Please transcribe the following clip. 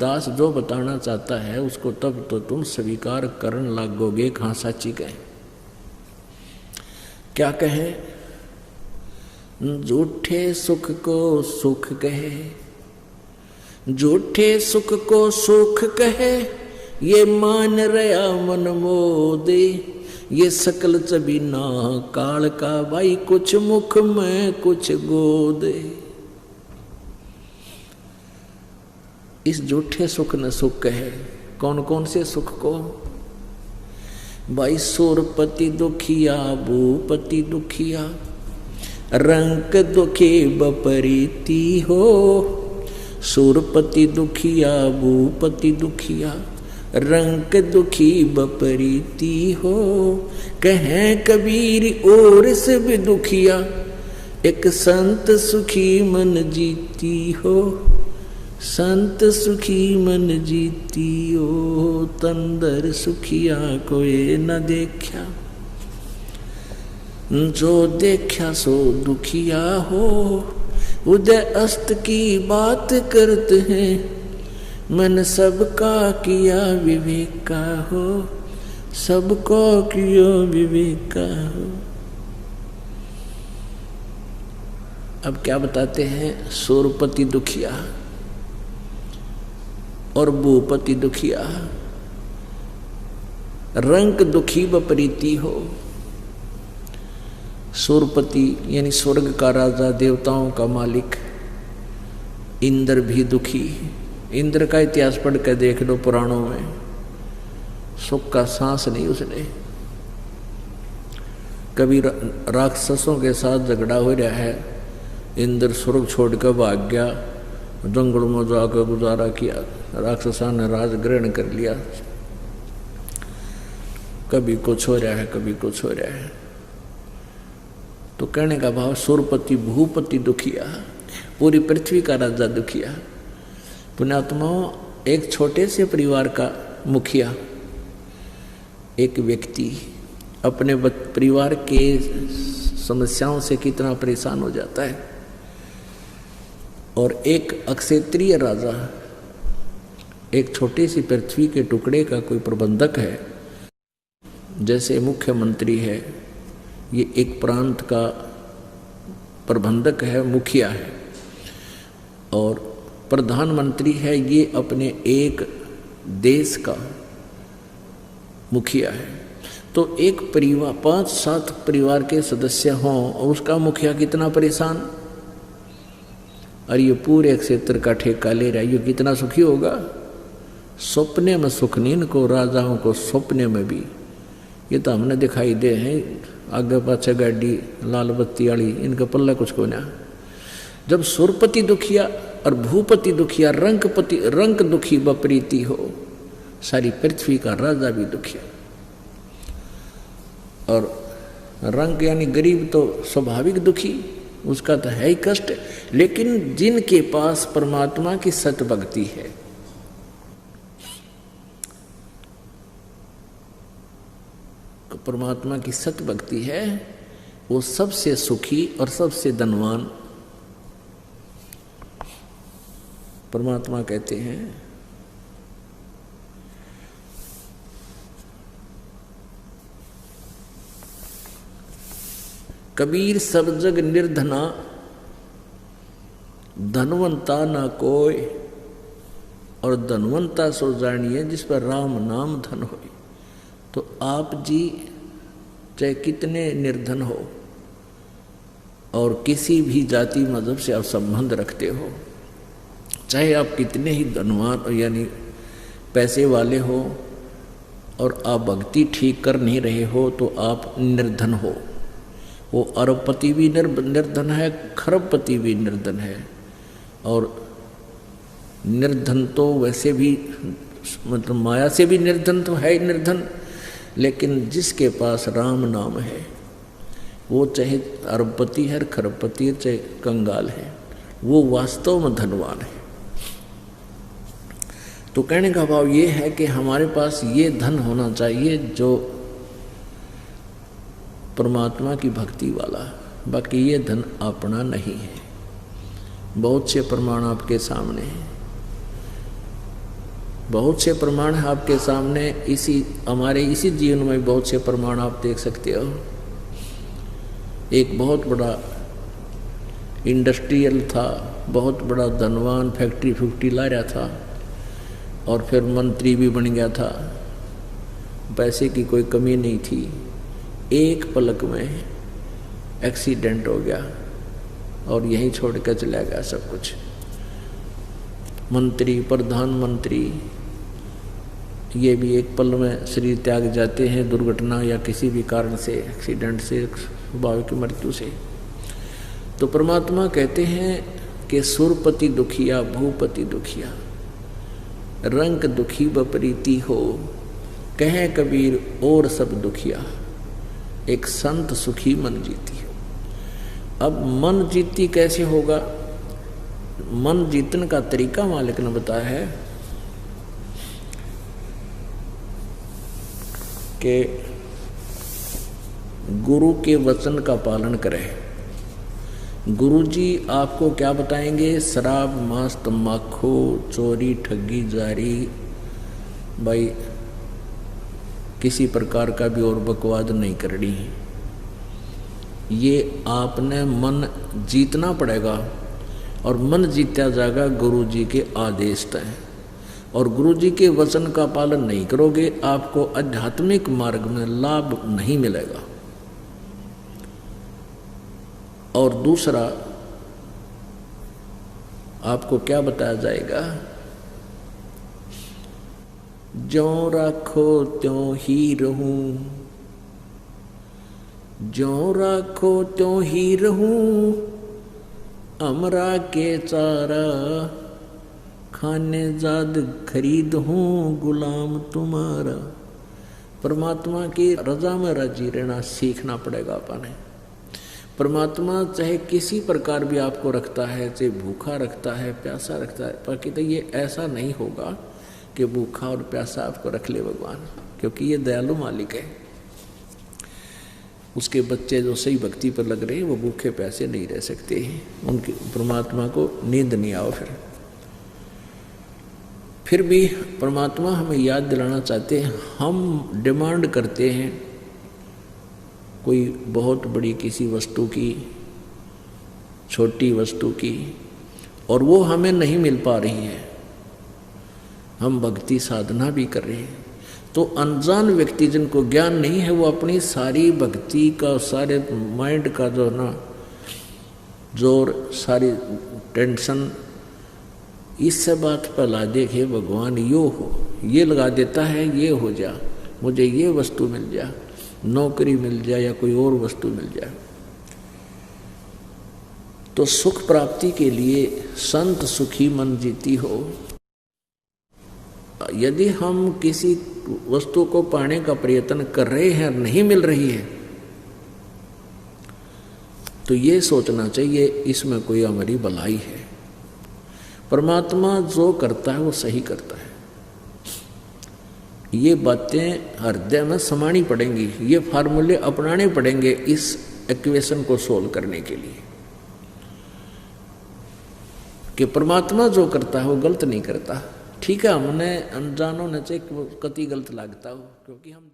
दास जो बताना चाहता है उसको तब तो तुम स्वीकार करने लगोगे। कहाँ साची कहे, क्या कहे? झूठे सुख को सुख कहे, झूठे सुख को सुख कहे, ये मान रहा मन मोदे, ये सकल चबीना काल का भाई, कुछ मुख में कुछ गोदे। इस झूठे सुख न सुख कहे। कौन कौन से सुख को? भाई सुरपति दुखिया, भूपति दुखिया, रंक दुखी बपरीती हो। सुरपति दुखिया, भूपति दुखिया, रंक दुखी बपरीती हो। कहें कबीर और से भी दुखिया, एक संत सुखी मन जीती हो। संत सुखी मन जीती हो, तंदर सुखिया कोई न देखा। जो देखा सो दुखिया हो, उदय अस्त की बात करते हैं, मन सबका किया विवेका हो। सबको किया विवेका हो। अब क्या बताते हैं? सुरपति दुखिया और भूपति दुखिया, रंक दुखी बपरीती हो। सुरपति यानी स्वर्ग का राजा, देवताओं का मालिक इंद्र भी दुखी। इंद्र का इतिहास पढ़ कर देख लो पुराणों में, सुख का सांस नहीं उसने। कभी राक्षसों के साथ झगड़ा हो रहा है, इंद्र स्वर्ग छोड़कर भाग गया, जंगल में जाकर गुजारा किया, राक्षसा ने राज ग्रहण कर लिया। कभी कुछ हो रहा है, कभी कुछ हो रहा है। तो कहने का भाव सुरपति भूपति दुखिया, पूरी पृथ्वी का राजा दुखिया। पुण्यात्माओं, एक छोटे से परिवार का मुखिया, एक व्यक्ति अपने परिवार के समस्याओं से कितना परेशान हो जाता है। और एक अक्षेत्रीय राजा, एक छोटी सी पृथ्वी के टुकड़े का कोई प्रबंधक है, जैसे मुख्यमंत्री है, ये एक प्रांत का प्रबंधक है, मुखिया है, और प्रधानमंत्री है, ये अपने एक देश का मुखिया है। तो एक परिवार 5-7 परिवार के सदस्य हों और उसका मुखिया कितना परेशान, और ये पूरे क्षेत्र का ठेका ले रहा है, ये कितना सुखी होगा। सपने में सुख नहीं इनको, राजाओं को सपने में भी। ये तो हमने दिखाई दे हैं, आगे पाछे गाड़ी लाल बत्ती वाली, इनका पल्ला कुछ को ना। जब सुरपति दुखिया और भूपति दुखिया, रंक दुखी बपरीती हो, सारी पृथ्वी का राजा भी दुखिया। और रंक यानी गरीब तो स्वाभाविक दुखी, उसका तो है ही कष्ट। लेकिन जिनके पास परमात्मा की सत भक्ति है, परमात्मा की सत भक्ति है, वो सबसे सुखी और सबसे धनवान। परमात्मा कहते हैं, कबीर सब जग निर्धना, धनवंता ना कोय, और धनवंता सो जानिए जिस पर राम नाम धन होए। तो आप जी चाहे कितने निर्धन हो और किसी भी जाति मजहब से आप संबंध रखते हो, चाहे आप कितने ही धनवान यानी पैसे वाले हो और आप भक्ति ठीक कर नहीं रहे हो, तो आप निर्धन हो। वो अरबपति भी निर्धन है, खरबपति भी निर्धन है। और निर्धन तो वैसे भी मतलब माया से भी निर्धन तो है ही निर्धन, लेकिन जिसके पास राम नाम है, वो चाहे अरबपति है, खरबपति है, चाहे कंगाल है, वो वास्तव में धनवान है। तो कहने का भाव ये है कि हमारे पास ये धन होना चाहिए जो परमात्मा की भक्ति वाला, बाकी ये धन अपना नहीं है। बहुत से प्रमाण आपके सामने हैं। बहुत से प्रमाण आपके सामने हमारे इसी जीवन में बहुत से प्रमाण आप देख सकते हो। एक बहुत बड़ा इंडस्ट्रियल था, बहुत बड़ा धनवान, फैक्ट्री ला रहा था और फिर मंत्री भी बन गया था, पैसे की कोई कमी नहीं थी। एक पलक में एक्सीडेंट हो गया और यहीं छोड़ कर चला गया सब कुछ। मंत्री, प्रधानमंत्री, ये भी एक पल में शरीर त्याग जाते हैं, दुर्घटना या किसी भी कारण से, एक्सीडेंट से, स्वाभाविक मृत्यु से। तो परमात्मा कहते हैं कि सुरपति दुखिया, भूपति दुखिया, रंग दुखी बपरीती हो, कहे कबीर और सब दुखिया, एक संत सुखी मन जीती हो। अब मन जीती कैसे होगा? मन जीतने का तरीका मालिक ने बताया है कि गुरु के वचन का पालन करें। गुरु जी आपको क्या बताएंगे? शराब, मांस, तम्बाकू, चोरी, ठगी, जारी, भाई किसी प्रकार का भी और बकवाद नहीं करनी। ये आपने मन जीतना पड़ेगा और मन जीता जाएगा गुरु जी के आदेश तय। और गुरु जी के वचन का पालन नहीं करोगे, आपको आध्यात्मिक मार्ग में लाभ नहीं मिलेगा। और दूसरा आपको क्या बताया जाएगा? ज्यों राखो त्यों ही रहूं, ज्यों राखो त्यों ही रहूं, अमरा के चारा, खाने जाद खरीद हूँ गुलाम तुम्हारा। परमात्मा की रजा में राजी रहना सीखना पड़ेगा अपने। परमात्मा चाहे किसी प्रकार भी आपको रखता है, चाहे भूखा रखता है, प्यासा रखता है, पर कहते ये ऐसा नहीं होगा कि भूखा और प्यासा आपको रख ले भगवान, क्योंकि ये दयालु मालिक है। उसके बच्चे जो सही भक्ति पर लग रहे हैं वो भूखे प्यासे नहीं रह सकते, उनकी परमात्मा को नींद नहीं आओ। फिर भी परमात्मा हमें याद दिलाना चाहते हैं, हम डिमांड करते हैं कोई बहुत बड़ी किसी वस्तु की, छोटी वस्तु की, और वो हमें नहीं मिल पा रही है। हम भक्ति साधना भी कर रहे हैं, तो अनजान व्यक्ति जिनको ज्ञान नहीं है वो अपनी सारी भक्ति का, सारे माइंड का जो है ना जोर, सारी टेंशन इस बात पर ला दे कि भगवान यो हो, ये लगा देता है, ये हो जा, मुझे ये वस्तु मिल जा, नौकरी मिल जाए या कोई और वस्तु मिल जाए। तो सुख प्राप्ति के लिए संत सुखी मन जीती हो। यदि हम किसी वस्तु को पाने का प्रयत्न कर रहे हैं और नहीं मिल रही है, तो ये सोचना चाहिए इसमें कोई हमारी भलाई है। परमात्मा जो करता है वो सही करता है। ये बातें हृदय में समानी पड़ेंगी, ये फार्मूले अपनाने पड़ेंगे इस इक्वेशन को सोल्व करने के लिए, कि परमात्मा जो करता है वो गलत नहीं करता। ठीक है, हमने अनजानों ने चाहे कति गलत लगता हो, क्योंकि हम